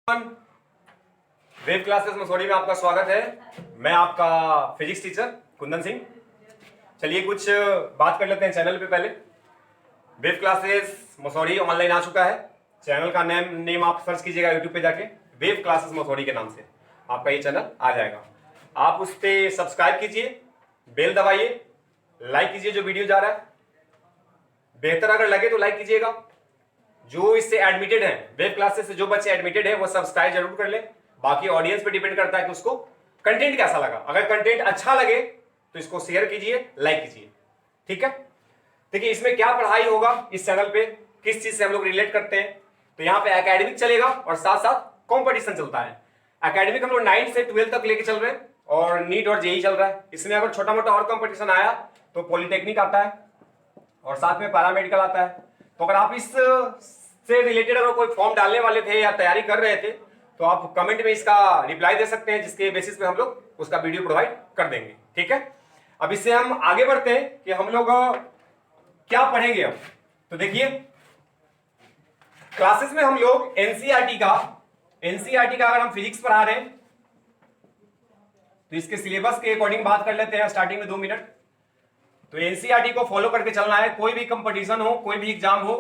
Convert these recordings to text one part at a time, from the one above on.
Wave classes Masaurhi में आपका स्वागत है। मैं आपका फिजिक्स टीचर कुंदन सिंह। चलिए कुछ बात कर लेते हैं चैनल पे। पहले वेव क्लासेस मसौड़ी ऑनलाइन आ चुका है। चैनल का नेम आप सर्च कीजिएगा यूट्यूब पे जाके, वेव क्लासेस मसौड़ी के नाम से आपका ये चैनल आ जाएगा। आप उस पर सब्सक्राइब कीजिए, बेल दबाइए, लाइक कीजिए जो वीडियो जा रहा है। बेहतर अगर लगे तो लाइक कीजिएगा। जो इससे एडमिटेड है, वेब क्लासेस से जो बच्चे एडमिटेड है वो सब्सक्राइब जरूर कर ले। बाकी ऑडियंस पे डिपेंड करता है कि उसको कंटेंट कैसा लगा। अगर कंटेंट अच्छा लगे तो इसको शेयर कीजिए, लाइक कीजिए, ठीक है। देखिए इसमें क्या पढ़ाई होगा इस चैनल पे, किस चीज से हम लोग रिलेट करते हैं। तो यहाँ पे एकेडमिक चलेगा और साथ साथ कॉम्पिटिशन चलता है। एकेडमिक हम लोग 9 से 12 तक लेके चल रहे हैं और नीट और जेई चल रहा है। इसमें अगर छोटा मोटा और कॉम्पिटिशन आया तो पॉलिटेक्निक आता है और साथ में पैरामेडिकल आता है। तो अगर आप इस से रिलेटेड अगर कोई फॉर्म डालने वाले थे या तैयारी कर रहे थे तो आप कमेंट में इसका रिप्लाई दे सकते हैं, जिसके बेसिस पे हम लोग उसका वीडियो प्रोवाइड कर देंगे, ठीक है। अब इससे हम आगे बढ़ते हैं कि हम लोग क्या पढ़ेंगे अब। तो देखिए क्लासेस में हम लोग एनसीईआरटी का अगर हम फिजिक्स पढ़ा रहे हैं तो इसके सिलेबस के अकॉर्डिंग बात कर लेते हैं स्टार्टिंग में 2 मिनट। तो एनसीईआरटी को फॉलो करके चलना है। कोई भी कंपटीशन हो, कोई भी एग्जाम हो,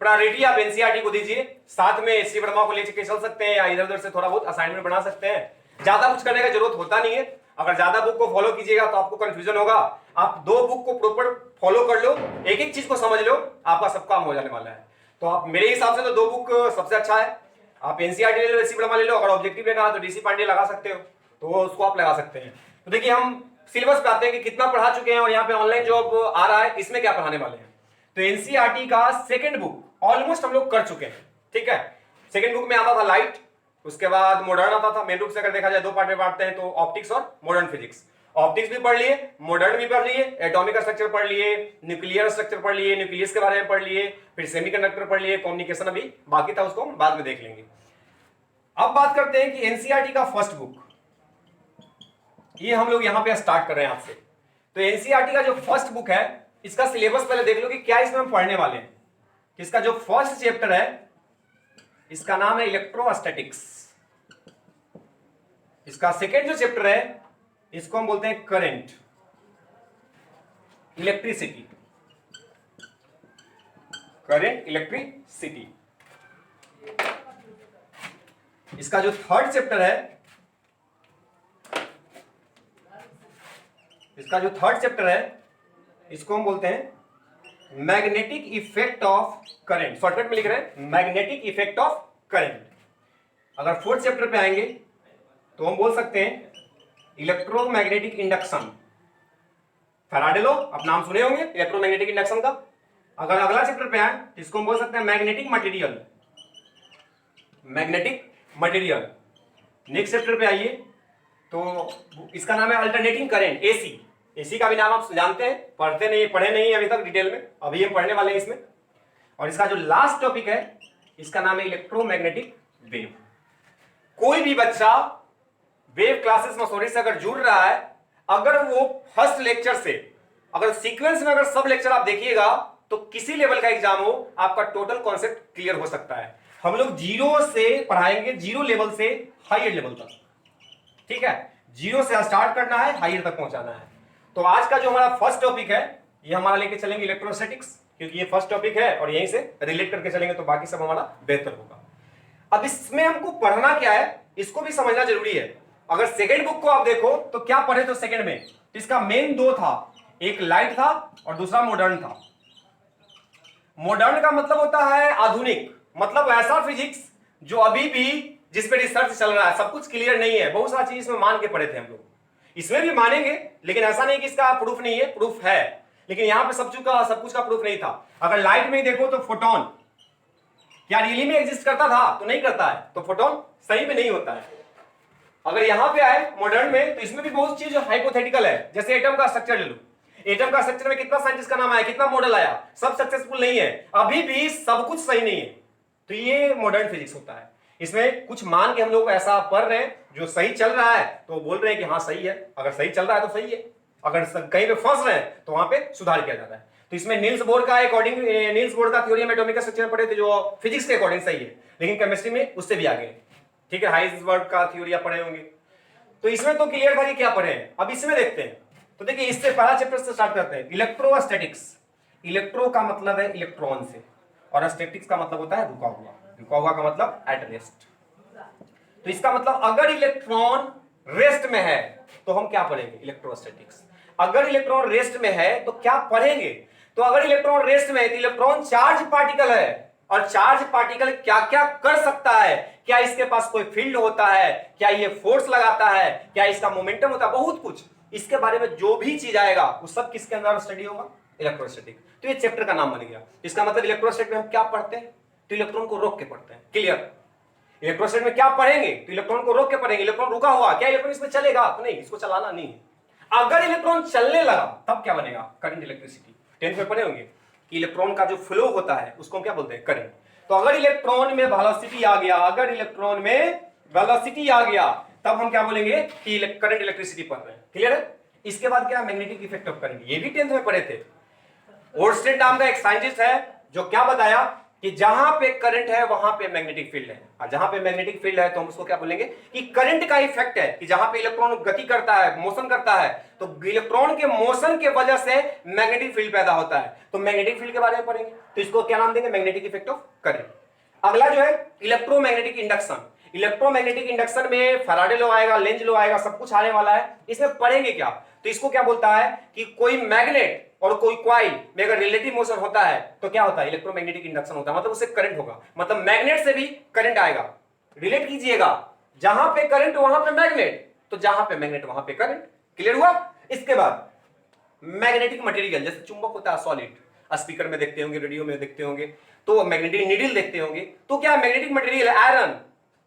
प्रायोरिटी आप एनसीईआरटी को दीजिए। साथ में एससी वर्मा को लेके चल सकते हैं या इधर उधर से थोड़ा बहुत असाइनमेंट बना सकते हैं। ज्यादा कुछ करने का जरूरत होता नहीं है। अगर ज्यादा बुक को फॉलो कीजिएगा तो आपको कंफ्यूजन होगा। आप 2 बुक को प्रॉपर फॉलो कर लो, एक एक चीज को समझ लो, आपका सब काम हो जाने वाला है। तो आप मेरे हिसाब से तो 2 बुक सबसे अच्छा है। आप एनसीईआरटी ले लो, एससी वर्मा ले लो। अगर ऑब्जेक्टिव लेना है तो डीसी पांडे लगा सकते हो, तो उसको आप लगा सकते हैं। तो देखिए हम सिलेबस पे आते हैं कि कितना पढ़ा चुके हैं और यहाँ पे ऑनलाइन जॉब आ रहा है, इसमें क्या पढ़ाने वाले हैं। तो एनसीईआरटी का सेकंड बुक ऑलमोस्ट हम लोग कर चुके हैं, ठीक है। सेकंड बुक में आता था लाइट, उसके बाद मॉडर्न आता था। मेन रूप से अगर देखा जाए 2 पार्ट में बांटते हैं तो ऑप्टिक्स और मॉडर्न फिजिक्स। ऑप्टिक्स भी पढ़ लिए, मॉडर्न भी पढ़ लिए, एटॉमिक स्ट्रक्चर पढ़ लिए, न्यूक्लियर स्ट्रक्चर पढ़ लिए, न्यूक्लियस के बारे में पढ़ लिए, फिर सेमीकंडक्टर पढ़ लिए, कम्युनिकेशन अभी बाकी था, उसको हम बाद में देख लेंगे। अब बात करते हैं कि एनसीईआरटी का फर्स्ट बुक, ये हम लोग यहां पे स्टार्ट कर रहे हैं आपसे। तो एनसीईआरटी का जो फर्स्ट बुक है, इसका सिलेबस पहले देख लो कि क्या इसमें हम पढ़ने वाले हैं। इसका जो फर्स्ट चैप्टर है इसका नाम है इलेक्ट्रोस्टैटिक्स। इसका सेकेंड जो चैप्टर है इसको हम बोलते हैं करंट, इलेक्ट्रिसिटी, करंट इलेक्ट्रिसिटी। इसका जो थर्ड चैप्टर है इसको हम बोलते हैं magnetic effect of current. Shortcut में लिख रहे हैं मैग्नेटिक इफेक्ट ऑफ करंट। अगर फोर्थ चैप्टर पे आएंगे तो हम बोल सकते हैं इलेक्ट्रोमैग्नेटिक इंडक्शन। फैराडे लॉ आप नाम सुने होंगे इलेक्ट्रोमैग्नेटिक इंडक्शन का। अगर अगला चैप्टर पे आए तो इसको हम बोल सकते हैं magnetic material, magnetic material. Next chapter पे आइए तो इसका नाम है अल्टरनेटिंग करंट, एसी। एसी का भी नाम आप जानते हैं, पढ़े नहीं अभी तक डिटेल में, अभी हम पढ़ने वाले हैं इसमें। और इसका जो लास्ट टॉपिक है इसका नाम है इलेक्ट्रोमैग्नेटिक वेव। कोई भी बच्चा वेव क्लासेस मसौड़ी से अगर जुड़ रहा है, अगर वो फर्स्ट लेक्चर से अगर सीक्वेंस में अगर सब लेक्चर आप देखिएगा तो किसी लेवल का एग्जाम हो आपका टोटल कॉन्सेप्ट क्लियर हो सकता है। हम लोग 0 से पढ़ाएंगे, 0 लेवल से हायर लेवल तक, ठीक है। 0 से स्टार्ट करना है, हायर तक पहुंचाना है। तो आज का जो हमारा फर्स्ट टॉपिक है ये हमारा लेके चलेंगे इलेक्ट्रोस्टैटिक्स, क्योंकि ये फर्स्ट टॉपिक है और यहीं से रिलेट करके चलेंगे तो बाकी सब हमारा बेहतर होगा। अब इसमें हमको पढ़ना क्या है इसको भी समझना जरूरी है। अगर सेकंड बुक को आप देखो तो क्या पढ़े तो सेकंड में इसका मेन 2 था, एक लाइट था और दूसरा मॉडर्न था। मॉडर्न का मतलब होता है आधुनिक, मतलब ऐसा फिजिक्स जो अभी भी जिस पे रिसर्च चल रहा है, सब कुछ क्लियर नहीं है। बहुत सारी चीज इसमें मान के पढ़े थे हम लोग, इसमें भी मानेंगे, लेकिन ऐसा नहीं कि इसका प्रूफ नहीं है, प्रूफ है। लेकिन यहां पे सब कुछ का प्रूफ नहीं था। अगर लाइट में ही देखो तो फोटोन क्या रियली में एग्जिस्ट करता था? तो नहीं करता है, तो फोटोन सही में नहीं होता है। अगर यहां पे आए मॉडर्न में तो इसमें भी बहुत चीज हाइपोथेटिकल है। जैसे एटम का स्ट्रक्चर ले लो, एटम का स्ट्रक्चर में कितना साइंटिस्ट का नाम आया, कितना मॉडल आया, सब सक्सेसफुल नहीं है, अभी भी सब कुछ सही नहीं है। तो ये मॉडर्न फिजिक्स होता है। इसमें कुछ मान के हम लोग ऐसा पढ़ रहे हैं जो सही चल रहा है तो बोल रहे हैं कि हाँ सही है। अगर सही चल रहा है तो सही है, अगर कहीं पे फंस रहे हैं तो वहां पे सुधार किया जाता है। तो इसमें नील्स बोर का थ्योरी में एटॉमिक स्ट्रक्चर पढ़े थे जो फिजिक्स के अकॉर्डिंग सही है, लेकिन केमिस्ट्री में उससे भी आगे है। ठीक है, हाइजेंबर्ग का थ्योरी आप पढ़े होंगे। तो इसमें तो क्लियर था कि क्या पढ़े हैं, अब इसमें देखते हैं। तो देखिए इससे पहला चैप्टर से स्टार्ट करते हैं, इलेक्ट्रोस्टैटिक्स। इलेक्ट्रो का मतलब है इलेक्ट्रॉन से, और स्टैटिक्स का मतलब होता है रुका हुआ। रुका हुआ का मतलब एट रेस्ट। तो इसका मतलब अगर इलेक्ट्रॉन रेस्ट में है तो हम क्या पढ़ेंगे, इलेक्ट्रोस्टैटिक्स। अगर इलेक्ट्रॉन रेस्ट में है तो क्या पढ़ेंगे, तो अगर इलेक्ट्रॉन रेस्ट में है तो इलेक्ट्रॉन चार्ज पार्टिकल है, और चार्ज पार्टिकल क्या क्या कर सकता है, क्या इसके पास कोई फील्ड होता है, क्या ये फोर्स लगाता है, क्या इसका मोमेंटम होता है, बहुत कुछ इसके बारे में जो भी चीज आएगा वो सब किसके अंदर स्टडी होगा, इलेक्ट्रोस्टैटिक। तो ये चैप्टर का नाम बन गया। इसका मतलब इलेक्ट्रोस्टैटिक में हम क्या पढ़ते हैं, तो इलेक्ट्रॉन को रोक के पढ़ते हैं। क्लियर। इलेक्ट्रोस्टैटिक में क्या पढ़ेंगे, तो इलेक्ट्रॉन को रोक के पढ़ेंगे। इलेक्ट्रॉन रुका हुआ, क्या इलेक्ट्रॉन इसमें चलेगा, तो नहीं, इसको चलाना नहीं है। अगर इलेक्ट्रॉन चलने लगा तब क्या बनेगा, करंट इलेक्ट्रिसिटी। 10th में पढ़े होंगे कि इलेक्ट्रॉन का जो फ्लो होता है उसको हम क्या बोलते हैं, करंट। तो अगर इलेक्ट्रॉन में वेलोसिटी आ गया, अगर इलेक्ट्रॉन में वेलोसिटी आ गया तब हम क्या बोलेंगे कि करंट इलेक्ट्रिसिटी पढ़ रहे हैं। क्लियर है। इसके बाद क्या, मैग्नेटिक इफेक्ट ऑफ करंट, ये भी 10th में पढ़े थे। ओर्स्टेड नाम का एक साइंटिस्ट है जो क्या बताया कि जहां पे करंट है वहां पे मैग्नेटिक फील्ड है, और जहां पे मैग्नेटिक फील्ड है तो हम उसको क्या बोलेंगे कि करंट का इफेक्ट है, कि जहां पे इलेक्ट्रॉन गति करता है, मोशन करता है, तो इलेक्ट्रॉन के मोशन के वजह से मैग्नेटिक फील्ड पैदा होता है। तो मैग्नेटिक फील्ड के बारे में पढ़ेंगे, तो इसको क्या नाम देंगे, मैग्नेटिक इफेक्ट ऑफ करंट। अगला जो है इलेक्ट्रोमैग्नेटिक इंडक्शन। इलेक्ट्रोमैग्नेटिक इंडक्शन में फैराडे लॉ आएगा, लेंज लॉ आएगा, सब कुछ आने वाला है। इसमें पढ़ेंगे क्या, तो इसको क्या बोलता है कि कोई मैग्नेट और कोई कॉइल में अगर रिलेटिव मोशन होता है तो क्या होता है, इलेक्ट्रोमैग्नेटिक इंडक्शन होता है, मतलब उससे करंट होगा, मतलब मैग्नेट से भी करंट आएगा। रिलेट कीजिएगा, जहां पे करंट वहां पे मैग्नेट, तो जहां पे मैग्नेट वहां पे करंट। क्लियर हुआ। इसके बाद मैग्नेटिक मटेरियल, जैसे चुंबक होता है सॉलिड, स्पीकर में देखते होंगे, रेडियो में देखते होंगे, तो मैग्नेटिक नीडल देखते होंगे, तो क्या magnetic material, iron,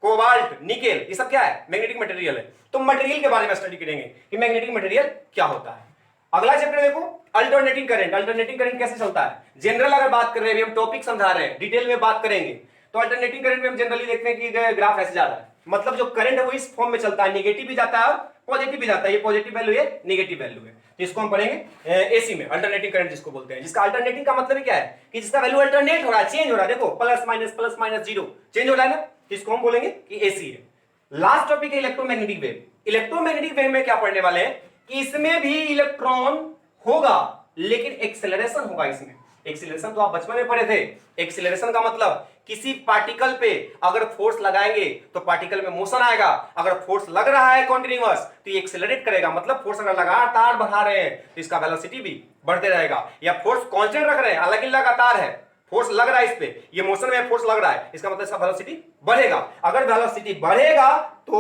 cobalt, nickel, ये सब क्या है, मैग्नेटिक मटेरियल है। तो मटेरियल के बारे में स्टडी करेंगे कि मैग्नेटिक मटेरियल क्या होता है। अगला चैप्टर देखो, अल्टरनेटिंग करंट। अल्टरनेटिंग करंट कैसे चलता है, जनरल अगर बात कर रहे हैं, हम टॉपिक समझा रहे हैं, डिटेल में बात करेंगे, तो अल्टरनेटिंग करंट में हम जनरली देखते हैं कि ग्राफ ऐसे जा रहा है, मतलब जो करंट है वो इस फॉर्म में चलता है, नेगेटिव भी जाता है और पॉजिटिव भी जाता है। ये पॉजिटिव वैल्यू है, नेगेटिव वैल्यू है। तो इसको हम पढ़ेंगे एसी में, अल्टरनेटिंग करंट जिसको बोलते हैं, जिसका अल्टरनेटिंग का मतलब क्या है कि जिसका वैल्यू अल्टरनेट हो रहा है, चेंज हो रहा है। देखो प्लस माइनस जीरो चेंज हो रहा है ना, इसको हम बोलेंगे कि एसी है। लास्ट टॉपिक है इलेक्ट्रोमैग्नेटिक वेव। इलेक्ट्रोमैग्नेटिक वेव में क्या पढ़ने वाले हैं कि इसमें भी इलेक्ट्रॉन होगा लेकिन एक्सेलरेशन होगा। इसमें एक्सेलरेशन तो आप बचपन में पढ़े थे। एक्सेलरेशन का मतलब किसी पार्टिकल पे अगर फोर्स लगाएंगे तो पार्टिकल में मोशन आएगा, अगर फोर्स लग रहा है कॉन्टिन्यूअस तो ये एक्सेलरेट करेगा, मतलब फोर्स अगर लगातार बढ़ा रहे हैं तो इसका वेलोसिटी भी बढ़ते रहेगा, या फोर्स कांस्टेंट रख रहे हैं हालांकि लगातार है, फोर्स लग रहा है इस पे, ये मोशन में फोर्स लग रहा है, इसका मतलब इसका वेलोसिटी बढ़ेगा। अगर वेलोसिटी बढ़ेगा तो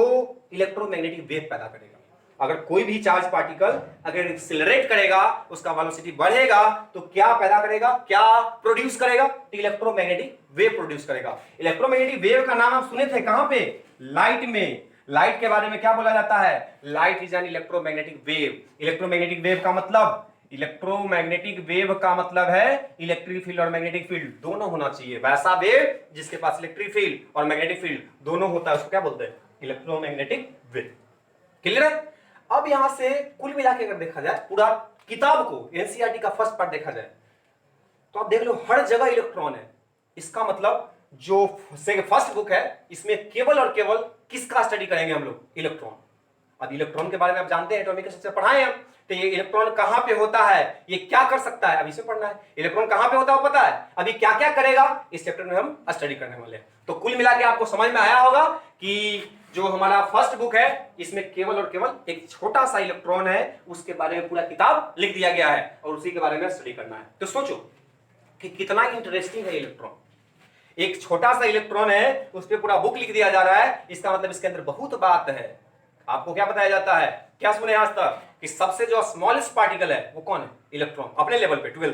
इलेक्ट्रोमैग्नेटिक वेव पैदा करेगा। अगर कोई भी चार्ज पार्टिकल अगर एक्सेलरेट करेगा, उसका वेलोसिटी बढ़ेगा, तो क्या पैदा करेगा, क्या प्रोड्यूस करेगा, तो इलेक्ट्रोमैग्नेटिक वेव प्रोड्यूस करेगा। इलेक्ट्रोमैग्नेटिक वेव का नाम आप सुने थे कहां पे, लाइट में। लाइट के बारे में क्या बोला जाता है, light is an electromagnetic wave. Electromagnetic wave का मतलब, इलेक्ट्रोमैग्नेटिक वेव का मतलब है इलेक्ट्रिक फील्ड और मैग्नेटिक फील्ड दोनों होना चाहिए। वैसा वेव जिसके पास इलेक्ट्रिक फील्ड और मैग्नेटिक फील्ड दोनों होता है उसको क्या बोलते हैं, इलेक्ट्रोमैग्नेटिक वेव। क्लियर है। अब यहां से कुल मिला के अगर देखा जाए पूरा किताब को, एनसीईआरटी का फर्स्ट पार्ट देखा जाए तो आप देख लो हर जगह इलेक्ट्रॉन है। इसका मतलब जो फर्स्ट बुक है इसमें केवल और केवल किसका स्टडी करेंगे हम लोग, इलेक्ट्रॉन। अब इलेक्ट्रॉन के बारे में आप जानते हैं, एटॉमिक स्ट्रक्चर पढ़ाए हम, तो ये इलेक्ट्रॉन कहां पे होता है, ये क्या कर सकता है, अभी से पढ़ना है। इलेक्ट्रॉन कहां पे होता है वो पता है, अभी क्या क्या करेगा इस चैप्टर में हम स्टडी करने वाले हैं। तो कुल मिला के आपको समझ में आया होगा कि जो हमारा फर्स्ट बुक है इसमें केवल और केवल एक छोटा सा इलेक्ट्रॉन है, उसके बारे में पूरा किताब लिख दिया गया है और उसी के बारे में स्टडी करना है। तो सोचो कि कितना इंटरेस्टिंग है इलेक्ट्रॉन। एक छोटा सा इलेक्ट्रॉन है, उस पर पूरा बुक लिख दिया जा रहा है, इसका मतलब इसके अंदर बहुत बात है। आपको क्या बताया जाता है, क्या सुने आज तक कि सबसे जो स्मॉलेस्ट पार्टिकल है वो कौन है, इलेक्ट्रॉन। अपने लेवल पे 12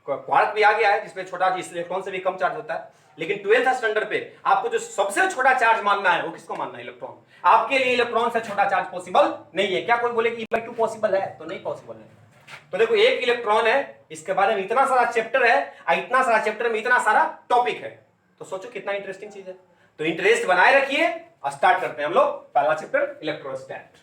क्वार्क भी आ गया है जिसमें छोटा, इस इलेक्ट्रॉन से भी कम चार्ज होता है, लेकिन 12th स्टैंडर्ड पे आपको जो सबसे छोटा चार्ज मानना है वो किसको मानना है, इलेक्ट्रॉन। आपके लिए इलेक्ट्रॉन से छोटा चार्ज पॉसिबल नहीं है। क्या कोई बोले कि E/2 पॉसिबल है, तो नहीं पॉसिबल है। तो देखो एक इलेक्ट्रॉन है, इसके बारे में इतना सारा चैप्टर है, इतना सारा चैप्टर में इतना सारा टॉपिक है, तो सोचो कितना इंटरेस्टिंग चीज है। तो इंटरेस्ट बनाए रखिए, स्टार्ट करते हैं हम लोग पहला चैप्टर इलेक्ट्रोस्टैट।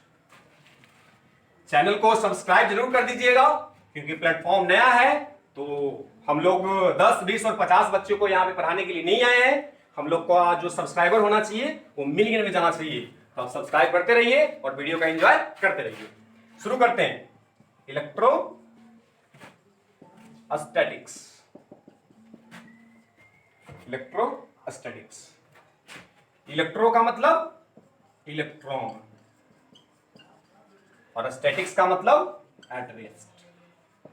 चैनल को सब्सक्राइब जरूर कर दीजिएगा क्योंकि प्लेटफॉर्म नया है, तो हम लोग 10, 20 और 50 बच्चों को यहाँ पे पढ़ाने के लिए नहीं आए हैं, हम लोग का जो सब्सक्राइबर होना चाहिए वो मिलियन में जाना चाहिए। तो आप सब्सक्राइब करते रहिए और वीडियो का एंजॉय करते रहिए। शुरू करते हैं इलेक्ट्रोस्टैटिक्स। इलेक्ट्रोस्टैटिक्स, इलेक्ट्रो का मतलब इलेक्ट्रॉन और स्टैटिक्स का मतलब एट रेस्ट।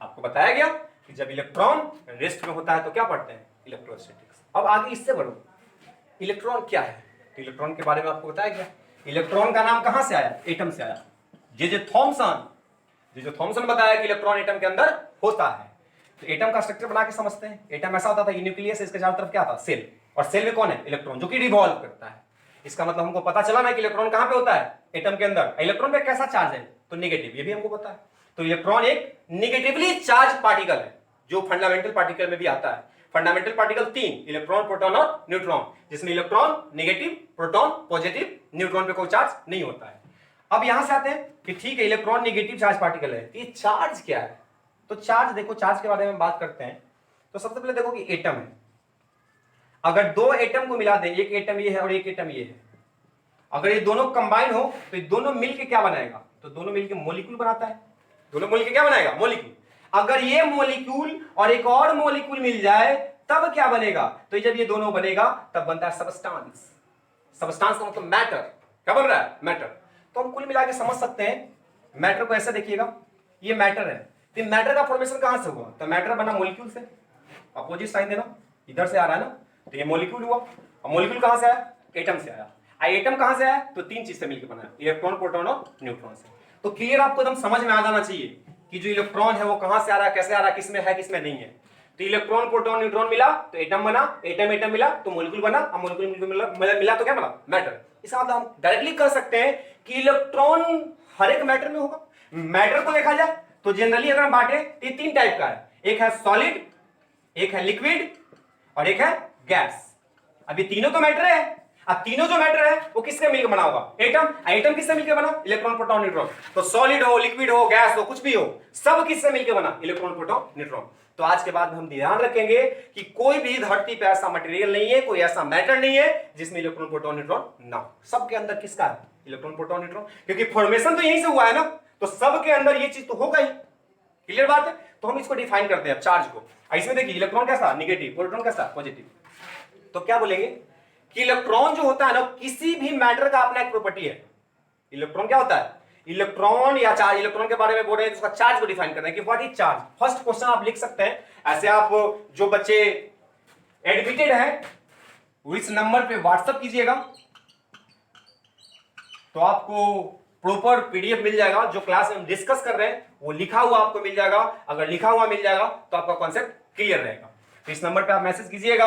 आपको बताया गया कि जब इलेक्ट्रॉन रेस्ट में होता है तो क्या पढ़ते हैं, इलेक्ट्रोस्टैटिक्स। अब आगे इससे बढ़ो, इलेक्ट्रॉन क्या है? तो इलेक्ट्रॉन के बारे में आपको बताया गया। इलेक्ट्रॉन का नाम कहां से आया? एटम से आया। जे थॉमसन बताया कि इलेक्ट्रॉन एटम के अंदर होता है। तो एटम का स्ट्रक्चर बना के समझते हैं। एटम ऐसा होता था, न्यूक्लियस है, इसके चारों तरफ क्या था, सेल, और सेल में कौन है, इलेक्ट्रॉन, जो कि रिवॉल्व करता है। इसका मतलब हमको पता चला ना कि इलेक्ट्रॉन कहां पे होता है, एटम के अंदर। इलेक्ट्रॉन पे कैसा चार्ज है, तो नेगेटिव, ये भी हमको पता है। तो इलेक्ट्रॉन एक नेगेटिवली चार्ज पार्टिकल है, जो फंडामेंटल पार्टिकल में भी आता है। फंडामेंटल पार्टिकल 3, इलेक्ट्रॉन, प्रोटॉन और न्यूट्रॉन, जिसमें electron negative, proton positive, neutron पे कोई चार्ज नहीं होता है। अब यहां से आते हैं कि ठीक है, इलेक्ट्रॉन नेगेटिव चार्ज पार्टिकल है, ये चार्ज क्या है? तो चार्ज देखो, चार्ज के बारे में बात करते हैं तो सबसे पहले देखो कि एटम है। अगर दो एटम को मिला दें, एक एटम ये है और एक एटम ये है, अगर ये दोनों कंबाइन हो तो ये दोनों मिलके क्या बनाएगा, तो दोनों मिलके मॉलिक्यूल बनाता है। दोनों मिलके क्या बनाएगा, मॉलिक्यूल। अगर ये मॉलिक्यूल और एक और मॉलिक्यूल मिल जाए तब क्या बनेगा, तो जब ये दोनों बनेगा तब बनता है सबस्टांस। सबस्टांस का मतलब मैटर। क्या बन रहा है, मैटर। तो हम कुल मिला के समझ सकते हैं मैटर को ऐसे देखिएगा, ये मैटर है। तो मैटर का फॉर्मेशन कहां से हुआ, तो मैटर बना मॉलिक्यूल से। अपोजिट साइन देना, इधर से आ रहा है ना, तो ये मॉलिक्यूल हुआ। और मॉलिक्यूल कहां से आया, एटम से आया। एटम कहां से आया, तो 3 चीज से मिलकर बना, इलेक्ट्रॉन, प्रोटॉन और न्यूट्रॉन से। तो क्लियर आपको एकदम समझ में आ जाना चाहिए कि जो इलेक्ट्रॉन है वो कहां से आ रहा है, कैसे आ रहा है, किसमें है किसमें नहीं है। तो इलेक्ट्रॉन, प्रोटॉन, न्यूट्रॉन मिला तो एटम बना, एटम मिला तो मॉलिक्यूल बना, और मॉलिक्यूल मिला तो क्या बना, मैटर। इसका मतलब हम डायरेक्टली कर सकते हैं कि इलेक्ट्रॉन हर एक मैटर में होगा। मैटर को देखा जाए तो जनरली अगर हम बांटे तो ये 3 टाइप का है, एक है सॉलिड, एक है लिक्विड और एक है गैस। अभी तीनों तो मैटर है। अब तीनों जो मैटर है वो किससे मिलकर बना होगा, एटम। एटम किससे मिलकर बना, इलेक्ट्रॉन, प्रोटॉन, न्यूट्रॉन। तो सॉलिड हो, लिक्विड हो, गैस हो, कुछ भी हो, सब किससे मिलकर बना, इलेक्ट्रॉन, प्रोटॉन, न्यूट्रॉन। तो आज के बाद हम ध्यान रखेंगे कि कोई भी धरती पे ऐसा मटेरियल नहीं है, कोई ऐसा मैटर नहीं है जिसमें इलेक्ट्रॉन, प्रोटॉन, न्यूट्रॉन ना हो। सबके अंदर किसका है, इलेक्ट्रॉन, प्रोटॉन, न्यूट्रॉन, क्योंकि फॉर्मेशन तो यहीं से हुआ है ना, तो सबके अंदर ये चीज तो होगा ही। क्लियर बात है। तो हम इसको डिफाइन करते हैं चार्ज को। इसमें देखिए, इलेक्ट्रॉन कैसा, नेगेटिव, प्रोटॉन कैसा, पॉजिटिव। तो क्या बोलेंगे कि इलेक्ट्रॉन जो होता है ना, किसी भी मैटर का अपना एक प्रॉपर्टी है। इलेक्ट्रॉन क्या होता है, इलेक्ट्रॉन या चार्ज। इलेक्ट्रॉन के बारे में बोल रहे हैं तो उसका चार्ज को डिफाइन करना है कि what is charge. First question आप लिख सकते हैं ऐसे। आप जो बच्चे एडमिटेड हैं वो इस नंबर पे व्हाट्सएप कीजिएगा तो आपको प्रॉपर पीडीएफ मिल जाएगा। जो क्लास में हम डिस्कस कर रहे हैं वो लिखा हुआ आपको मिल जाएगा। अगर लिखा हुआ मिल जाएगा तो आपका कॉन्सेप्ट क्लियर रहेगा। तो इस नंबर पे आप मैसेज कीजिएगा,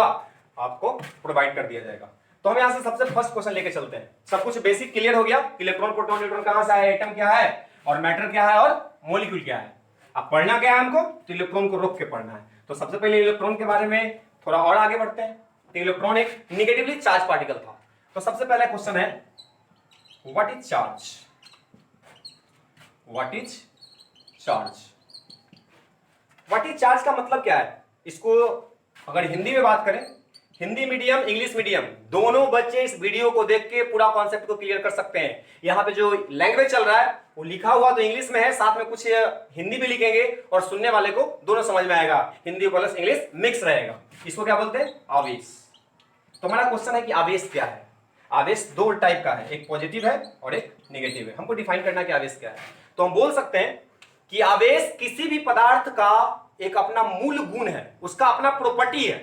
आपको प्रोवाइड कर दिया जाएगा। तो हम यहां से सबसे फर्स्ट क्वेश्चन लेके चलते हैं। सब कुछ बेसिक क्लियर हो गया, इलेक्ट्रॉन, प्रोटॉन, न्यूट्रॉन कहां से है, एटम क्या है और मैटर क्या है और मॉलिक्यूल क्या है। अब पढ़ना क्या है हमको, तो इलेक्ट्रॉन को रोक के पढ़ना है। तो सबसे पहले इलेक्ट्रॉन के बारे में थोड़ा और आगे बढ़ते हैं। तो इलेक्ट्रॉन एक नेगेटिवली चार्ज पार्टिकल था। तो सबसे पहला क्वेश्चन है what is charge. What is charge, what is charge का मतलब क्या है। इसको अगर हिंदी में बात करें, हिंदी मीडियम, इंग्लिश मीडियम, दोनों बच्चे इस वीडियो को देख के पूरा कॉन्सेप्ट को क्लियर कर सकते हैं। यहाँ पे जो लैंग्वेज चल रहा है वो लिखा हुआ तो इंग्लिश में है, साथ में कुछ हिंदी भी लिखेंगे और सुनने वाले को दोनों समझ में आएगा। हिंदी प्लस इंग्लिश मिक्स रहेगा। इसको क्या बोलते हैं, आवेश। तो हमारा क्वेश्चन है कि आवेश क्या है। आवेश 2 टाइप का है, एक पॉजिटिव है और एक नेगेटिव है। हमको डिफाइन करना है कि आवेश क्या है। तो हम बोल सकते हैं कि आवेश किसी भी पदार्थ का एक अपना मूल गुण है, उसका अपना प्रॉपर्टी है।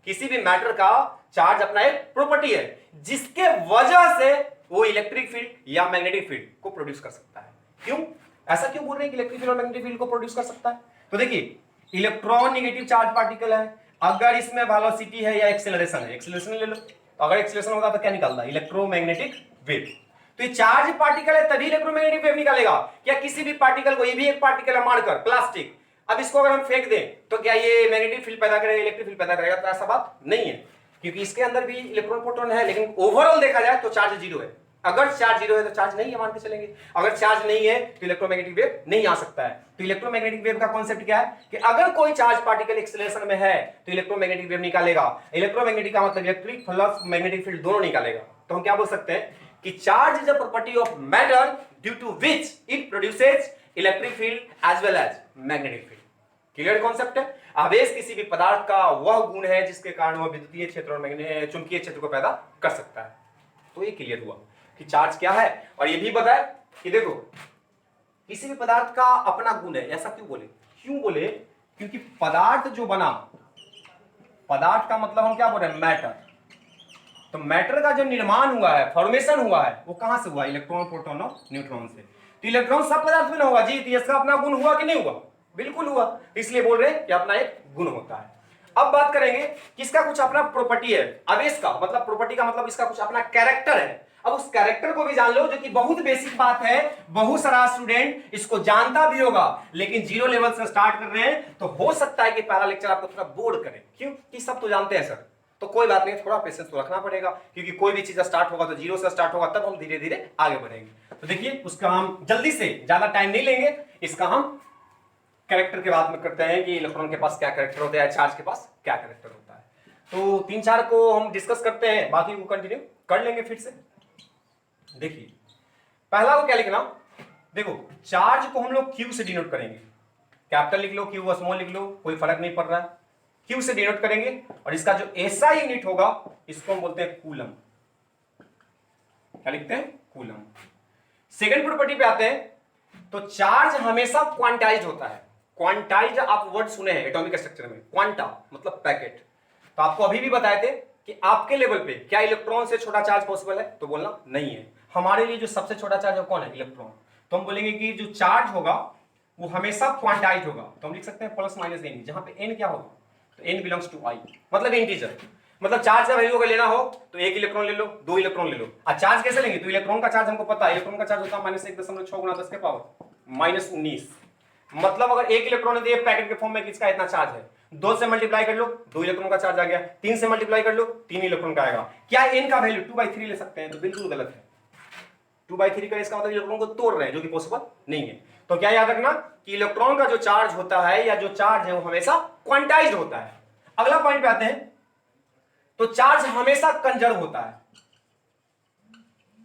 किसी भी मैटर का चार्ज अपना एक प्रॉपर्टी है जिसके वजह से वो इलेक्ट्रिक फील्ड या मैग्नेटिक फील्ड को प्रोड्यूस कर सकता है। क्यों, ऐसा क्यों बोल रहे हैं कि इलेक्ट्रिक फील्ड और मैग्नेटिक फील्ड को प्रोड्यूस कर सकता है। तो देखिए, इलेक्ट्रॉन नेगेटिव चार्ज पार्टिकल है, अगर इसमें वेलोसिटी है या एक्सेलरेशन है, एक्सेलरेशन ले लो, तो अगर एक्सेलरेशन होगा तो क्या निकलता है, इलेक्ट्रोमैग्नेटिक वेव। तो ये चार्ज पार्टिकल है तभी इलेक्ट्रोमैग्नेटिक वेव निकालेगा। क्या किसी भी पार्टिकल को, ये भी एक पार्टिकल है मारकर, प्लास्टिक, अब इसको अगर हम फेंक दें तो क्या ये मैग्नेटिक फील्ड पैदा करेगा, इलेक्ट्रिक फील्ड पैदा करेगा, तो ऐसा बात नहीं है, क्योंकि इसके अंदर भी इलेक्ट्रॉन, प्रोटॉन है। लेकिन ओवरऑल देखा जाए तो चार्ज 0 है। अगर चार्ज जीरो है तो चार्ज नहीं है मान के चलेंगे, अगर चार्ज नहीं है तो इलेक्ट्रोमैग्नेटिक वेव नहीं आ सकता है। तो इलेक्ट्रोमैग्नेटिक वेव का कॉन्सेप्ट क्या है कि अगर कोई चार्ज पार्टिकल एक्सेलरेशन में है तो इलेक्ट्रोमैग्नेटिक वेव निकालेगा। इलेक्ट्रोमैग्नेटिक का मतलब इलेक्ट्रिक प्लस मैग्नेटिक फील्ड दोनों निकालेगा। तो हम क्या बोल सकते हैं कि charge is a property of matter due to which it produces electric field as well as magnetic field. Clear concept है। आवेश किसी भी पदार्थ का वह गुण है जिसके कारण वह विद्युतीय क्षेत्र और चुंबकीय क्षेत्र को पैदा कर सकता है। तो ये क्लियर हुआ कि चार्ज क्या है। और ये भी बताया कि देखो किसी भी पदार्थ का अपना गुण है। ऐसा क्यों बोले क्योंकि पदार्थ जो बना, पदार्थ का मतलब हम क्या बोल रहे हैं मैटर। तो मैटर का जो निर्माण हुआ है, फॉर्मेशन हुआ है, वो कहां से हुआ? इलेक्ट्रॉन प्रोटॉन और न्यूट्रॉन से। तो इलेक्ट्रॉन सब पदार्थ में ना होगा जी, तो इसका अपना गुण हुआ कि नहीं हुआ? बिल्कुल हुआ। इसलिए बोल रहे हैं कि अपना एक गुण होता है। अब बात करेंगे कि इसका कुछ अपना प्रॉपर्टी है। आवेश का मतलब प्रॉपर्टी का मतलब इसका कुछ अपना कैरेक्टर है। अब उस कैरेक्टर को भी जान लो, जो कि बहुत बेसिक बात है, बहुत सारा स्टूडेंट इसको जानता भी होगा, लेकिन जीरो लेवल से स्टार्ट कर रहे हैं तो हो सकता है कि पहला लेक्चर आपको थोड़ा बोर करे। क्यों? कि सब तो जानते हैं सर, तो कोई बात नहीं, थोड़ा पेशेंस तो रखना पड़ेगा, क्योंकि कोई भी चीज स्टार्ट होगा तो जीरो से स्टार्ट होगा, तब हम धीरे धीरे आगे बढ़ेंगे। तो देखिए उसका हम जल्दी से, ज्यादा टाइम नहीं लेंगे, इसका हम कैरेक्टर के बात में करते हैं कि इलेक्ट्रॉन के पास क्या कैरेक्टर होता है, चार्ज के पास क्या कैरेक्टर होता है। तो 3-4 को हम डिस्कस करते हैं, बाकी को कंटिन्यू कर लेंगे फिर से। देखिए पहला को क्या लिखना, देखो चार्ज को हम लोग क्यू से डिनोट करेंगे। कैपिटल लिख लो, क्यू स्मॉल लिख लो, कोई फर्क नहीं पड़ रहा है, क्यू से डिनोट करेंगे। और इसका जो ऐसा यूनिट होगा इसको हम बोलते हैं कूलम। क्या लिखते हैं? कूलम। सेकंड प्रॉपर्टी पे आते हैं। तो चार्ज हमेशा क्वांटाइज्ड होता है। क्वांटाइज्ड आप वर्ड सुने हैं एटॉमिक स्ट्रक्चर में, क्वांटा मतलब पैकेट। तो आपको अभी भी बताए थे कि आपके लेवल पे क्या इलेक्ट्रॉन से छोटा चार्ज पॉसिबल है? तो बोलना नहीं है। हमारे लिए जो सबसे छोटा चार्ज है कौन है? इलेक्ट्रॉन। तो हम बोलेंगे कि जो चार्ज होगा वो हमेशा क्वांटाइज्ड होगा। तो हम लिख सकते हैं प्लस माइनस एन, जहां पे एन क्या होगा? तो एन बिलोंग्स टू आई, मतलब इंटीजर। मतलब चार्ज का वैल्यू अगर लेना हो तो 1 इलेक्ट्रॉन ले लो, 2 इलेक्ट्रॉन ले लो। और चार्ज कैसे लेंगे? तो इलेक्ट्रॉन का चार्ज हमको पता है, इलेक्ट्रॉन का चार्ज होता है -1.6 × 10 के पावर -19। मतलब अगर 1 इलेक्ट्रॉन है तो ये पैकेट के फॉर्म में किसका इतना चार्ज है? 2 से मल्टीप्लाई कर लो, 2 इलेक्ट्रॉन का चार्ज आ गया। 3 से मल्टीप्लाई कर लो, 3 इलेक्ट्रॉन का आएगा। क्या एन का वैल्यू 2/3 ले सकते हैं? तो बिल्कुल गलत है। 2/3 का इसका मतलब इलेक्ट्रॉन को तोड़ रहे हैं, जो कि पॉसिबल नहीं है। तो क्या याद रखना कि इलेक्ट्रॉन का जो चार्ज होता है या जो चार्ज है वो हमेशा क्वांटाइज्ड होता है। अगला पॉइंट पे आते हैं। तो चार्ज हमेशा कंजर्व होता है।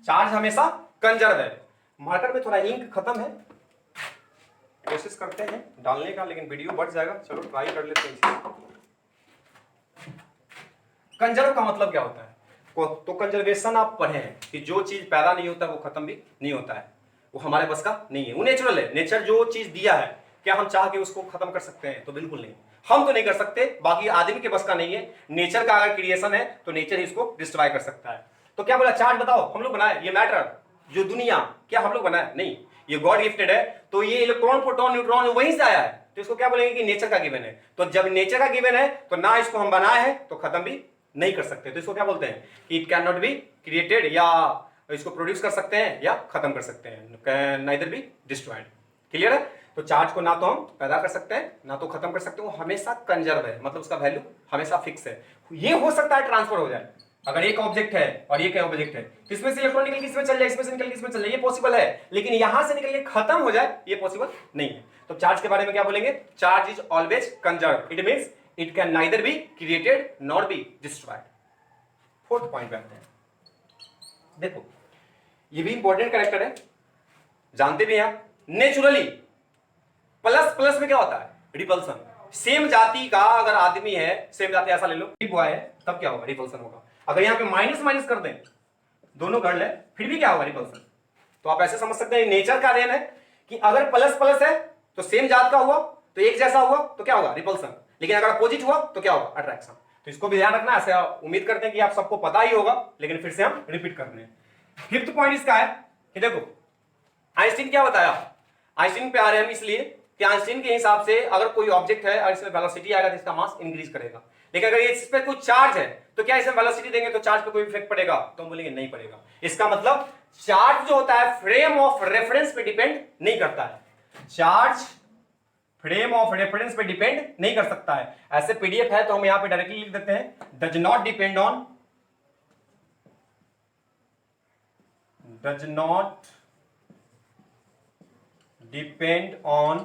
चार्ज हमेशा कंजर्व है। मार्कर में थोड़ा इंक खत्म है, कोशिश करते हैं डालने का, लेकिन वीडियो बढ़ जाएगा। चलो ट्राई कर लेते हैं। कंजर्व का मतलब क्या होता है? तो कंजर्वेशन आप पढ़े हैं कि जो चीज पैदा नहीं होता वो खत्म भी नहीं होता है, वो हमारे बस का नहीं है, वो नेचुरल है। नेचर जो चीज दिया है, क्या हम चाह के उसको खत्म कर सकते हैं? तो बिल्कुल नहीं, हम तो नहीं कर सकते, बाकी आदमी के बस का नहीं है। नेचर का अगर क्रिएशन है तो नेचर ही इसको डिस्ट्रॉय कर सकता है। तो क्या बोला? चार्ज बताओ हम लोग बनाए, ये मैटर जो दुनिया क्या हम लोग बनाए? नहीं, ये गॉड गिफ्टेड है। तो ये इलेक्ट्रॉन प्रोटॉन न्यूट्रॉन वहीं से आया है, तो इसको क्या बोलेंगे कि नेचर का गिवन है। तो जब नेचर का गिवन है तो ना इसको हम बनाए हैं तो खत्म भी नहीं कर सकते। तो इसको क्या बोलते हैं कि it can not be created, या इसको प्रोड्यूस कर सकते हैं या खत्म कर सकते हैं, नाइदर बी डिस्ट्रॉयड। क्लियर है? तो चार्ज को ना तो हम पैदा कर सकते हैं ना तो खत्म कर सकते हैं, वो हमेशा कंजर्व है, मतलब उसका वैल्यू हमेशा फिक्स है। ये हो सकता है ट्रांसफर हो जाए, अगर एक ऑब्जेक्ट है और एक ऑब्जेक्ट है, इसमें से इलेक्ट्रॉन निकल के इसमें चल जाए, इसमें से निकल के इसमें चल जाए, ये पॉसिबल है। लेकिन यहां से निकल के खत्म हो जाए, ये पॉसिबल नहीं है। तो चार्ज के बारे में क्या बोलेंगे? Charge is always conserve, it means it can neither be created nor be destroyed. Fourth point पे आते हैं। देखो ये भी इंपॉर्टेंट कैरेक्टर है, जानते भी हैं। नेचुरली प्लस प्लस में क्या होता है? रिपल्सन। सेम जाति का अगर आदमी है, सेम जाति ऐसा ले लो, बॉय है, तब क्या होगा? रिपल्सन होगा। अगर यहां पे माइनस माइनस कर दें, दोनों गर्ल है, फिर भी क्या होगा? रिपल्सन। तो आप ऐसे समझ सकते हैं नेचर का देन है कि अगर प्लस प्लस है तो सेम जात का हुआ, तो एक जैसा हुआ तो क्या होगा? रिपल्सन। लेकिन अगर अपोजिट हुआ तो क्या होगा? अट्रैक्शन। तो इसको भी ध्यान रखना। ऐसे उम्मीद करते हैं कि आप सबको पता ही होगा, लेकिन फिर से हम रिपीट कर रहे हैं। फिफ्थ पॉइंट इसका है कि देखो आइंस्टीन क्या बताया। आइंस्टीन पे आ रहे हैं हम इसलिए कि आइंस्टीन के हिसाब से अगर कोई ऑब्जेक्ट है और इसमें वेलोसिटी आएगा तो इसका मास इंक्रीज करेगा। लेकिन अगर इस पे कुछ चार्ज है तो क्या इसमें वेलोसिटी देंगे तो चार्ज पे कोई इफेक्ट पड़ेगा? तो हम बोलेंगे नहीं पड़ेगा। इसका मतलब चार्ज जो होता है फ्रेम ऑफ रेफरेंस पे डिपेंड नहीं करता है। चार्ज फ्रेम ऑफ रेफरेंस पे डिपेंड नहीं कर सकता है। ऐसे पीडीएफ है तो हम यहां पे डायरेक्टली लिख देते हैं, does not depend on does not depend on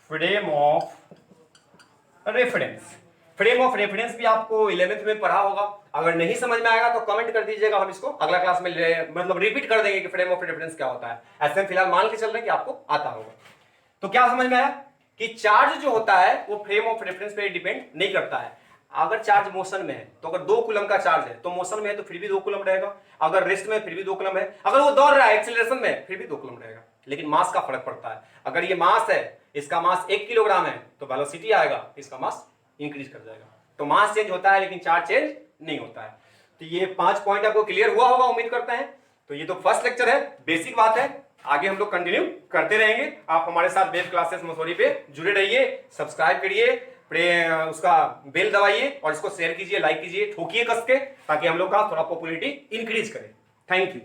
frame of reference. Frame of reference भी आपको 11th में पढ़ा होगा, अगर नहीं समझ में आएगा तो कमेंट कर दीजिएगा, हम इसको अगला क्लास में मतलब रिपीट कर देंगे कि फ्रेम ऑफ रेफरेंस क्या होता है। ऐसे में फिलहाल मान के चल रहे हैं कि आपको आता होगा। तो क्या समझ में आया कि चार्ज जो होता है वो फ्रेम ऑफ रेफरेंस पे डिपेंड नहीं करता है। अगर चार्ज मोशन में है तो अगर 2 कूलम का चार्ज है तो मोशन में है तो फिर भी 2 कूलम रहेगा, अगर रेस्ट में फिर भी 2 कूलम है, अगर वो दौड़ रहा है एक्सीलरेशन में फिर भी 2 कूलम रहेगा। लेकिन मास का फर्क पड़ता है, अगर ये मास है, इसका मास 1 किलोग्राम है तो वेलोसिटी आएगा, इसका मास इंक्रीज कर जाएगा। तो मास चेंज होता है लेकिन चार्ज चेंज नहीं होता है। तो ये 5 पॉइंट आपको क्लियर हुआ होगा उम्मीद करते हैं। तो ये तो फर्स्ट लेक्चर है, बेसिक बात है, आगे हम लोग कंटिन्यू करते रहेंगे। आप हमारे साथ वेब क्लासेस मसूरी पे जुड़े रहिए, सब्सक्राइब करिए, उसका बेल दबाइए और इसको शेयर कीजिए, लाइक कीजिए, ठोकिए कस के, ताकि हम लोग का थोड़ा पॉपुलैरिटी इंक्रीज करे। Thank you.